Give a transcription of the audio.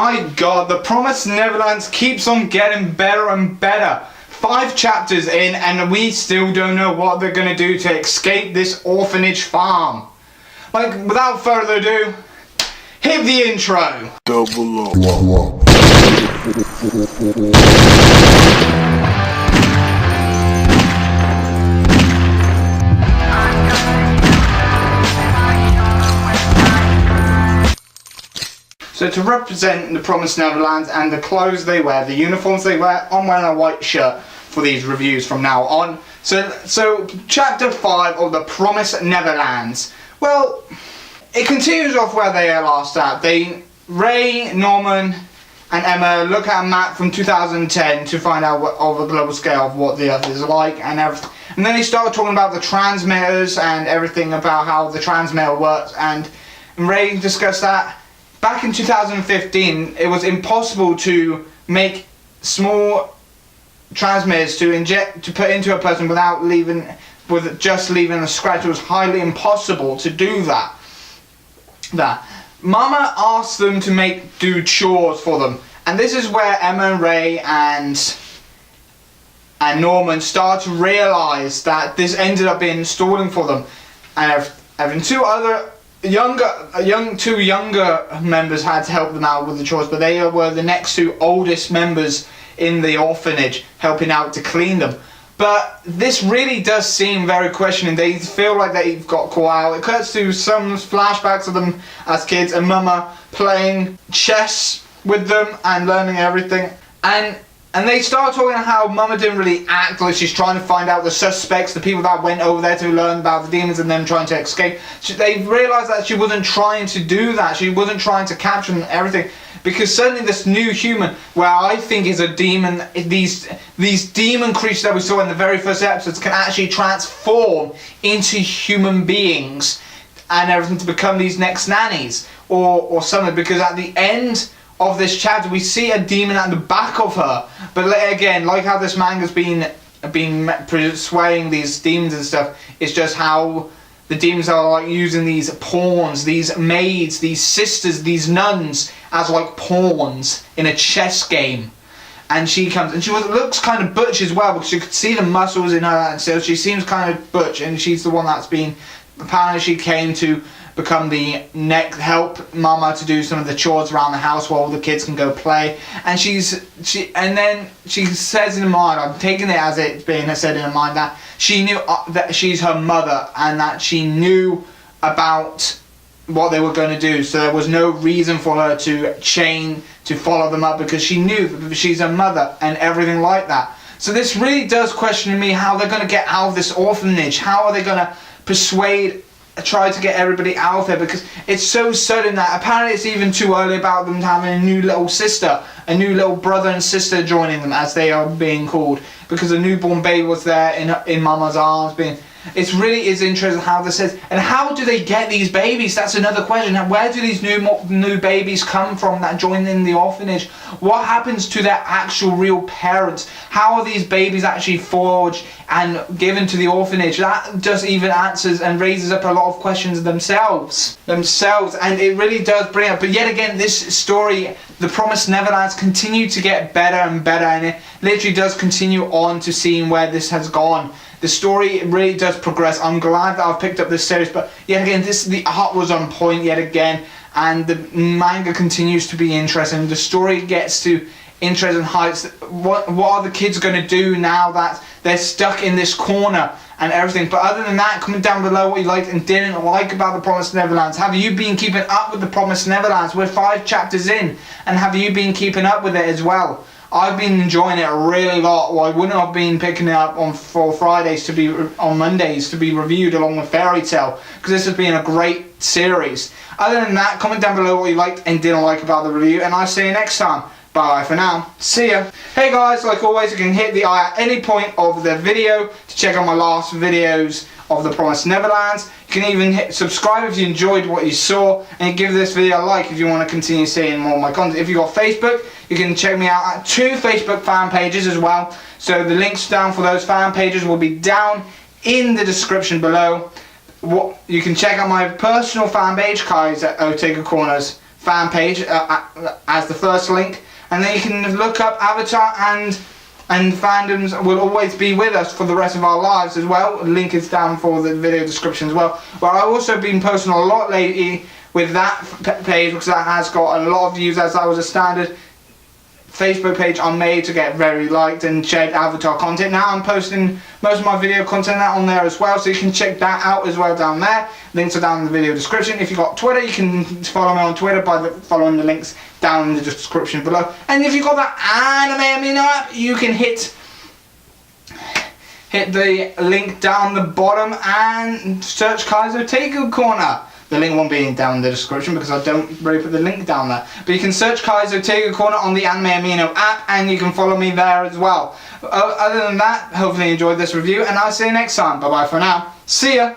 My god, the Promised Neverland keeps on getting better and better. 5 chapters in and we still don't know what they're gonna do to escape this orphanage farm. Like, without further ado, hit the intro. Double up. So to represent the Promised Neverland and the clothes they wear, the uniforms they wear, I'm wearing a white shirt for these reviews from now on. So chapter 5 of the Promised Neverlands. Well, it continues off where they are last at. Ray, Norman and Emma look at a map from 2010 to find out of a global scale of what the Earth is like and everything. And then they start talking about the transmitters and everything about how the transmitter works, and Ray discussed that. Back in 2015, it was impossible to make small transmitters to put into a person with just leaving a scratch. It was highly impossible to do that. Mama asked them to do chores for them, and this is where Emma and Ray and Norman start to realise that this ended up being stalling for them, and having two younger members had to help them out with the chores, but they were the next 2 oldest members in the orphanage helping out to clean them. But this really does seem very questioning. They feel like they've got caught out. It cuts to some flashbacks of them as kids and Mama playing chess with them and learning everything. And they start talking about how Mama didn't really act like she's trying to find out the suspects, the people that went over there to learn about the demons and them trying to escape. They realised that she wasn't trying to do that. She wasn't trying to capture them and everything. Because suddenly this new human, where I think is a demon, these demon creatures that we saw in the very first episodes can actually transform into human beings and everything to become these next nannies or something. Because at the end of this chapter we see a demon at the back of her, but again, like how this manga's been persuading these demons and stuff, it's just how the demons are like using these pawns, these maids, these sisters, these nuns as like pawns in a chess game. And she comes and looks kind of butch as well, because you could see the muscles in her, and so she seems kind of butch, and she's the one that's been, apparently she came to become the help Mama to do some of the chores around the house while the kids can go play. And then she says in her mind, I'm taking it as it's being said in her mind, that she knew that she's her mother and that she knew about what they were going to do, so there was no reason for her to follow them up, because she knew that she's her mother and everything like that. So this really does question me how they're going to get out of this orphanage. How are they going to try to get everybody out of there, because it's so sudden that apparently it's even too early about them having a new little sister, a new little brother and sister joining them, as they are being called, because a newborn baby was there in Mama's arms. It really is interesting how this is, and how do they get these babies? That's another question. Where do these new babies come from that join in the orphanage? What happens to their actual real parents? How are these babies actually forged and given to the orphanage? That just even answers and raises up a lot of questions themselves, and it really does bring up. But yet again, this story, the Promised Neverlands, continue to get better and better, and it literally does continue on to seeing where this has gone. The story really does progress. I'm glad that I've picked up this series, but yet again, the art was on point yet again, and the manga continues to be interesting. The story gets to interesting heights. What are the kids going to do now that they're stuck in this corner and everything? But other than that, comment down below what you liked and didn't like about the Promised Neverlands. Have you been keeping up with the Promised Neverlands? We're 5 chapters in, and have you been keeping up with it as well? I've been enjoying it a really lot. Well, I wouldn't have been picking it up on Mondays to be reviewed along with Fairy Tail, because this has been a great series. Other than that, comment down below what you liked and didn't like about the review, and I'll see you next time. Bye for now. See ya. Hey guys, like always, you can hit the eye at any point of the video to check out my last videos of the Promised Neverlands. You can even hit subscribe if you enjoyed what you saw, and give this video a like if you want to continue seeing more of my content. If you've got Facebook, you can check me out at 2 Facebook fan pages as well. So the links down for those fan pages will be down in the description below. You can check out my personal fan page, Kai's at Otaku Corners. fan page as the first link, and then you can look up Avatar, and fandoms will always be with us for the rest of our lives as well. Link is down for the video description as well. But I've also been posting a lot lately with that page, because that has got a lot of views, as that was a standard Facebook page I made to get very liked and shared Avatar content. Now I'm posting most of my video content on there as well, so you can check that out as well down there. Links are down in the video description. If you've got Twitter, you can follow me on Twitter by following the links down in the description below. And if you've got that Anime Amino app, you can hit the link down the bottom and search Kaizo Otaku Corner. The link won't be down in the description because I don't really put the link down there. But you can search Kaizo Otaku Corner on the Anime Amino app, and you can follow me there as well. Other than that, hopefully you enjoyed this review, and I'll see you next time. Bye bye for now. See ya!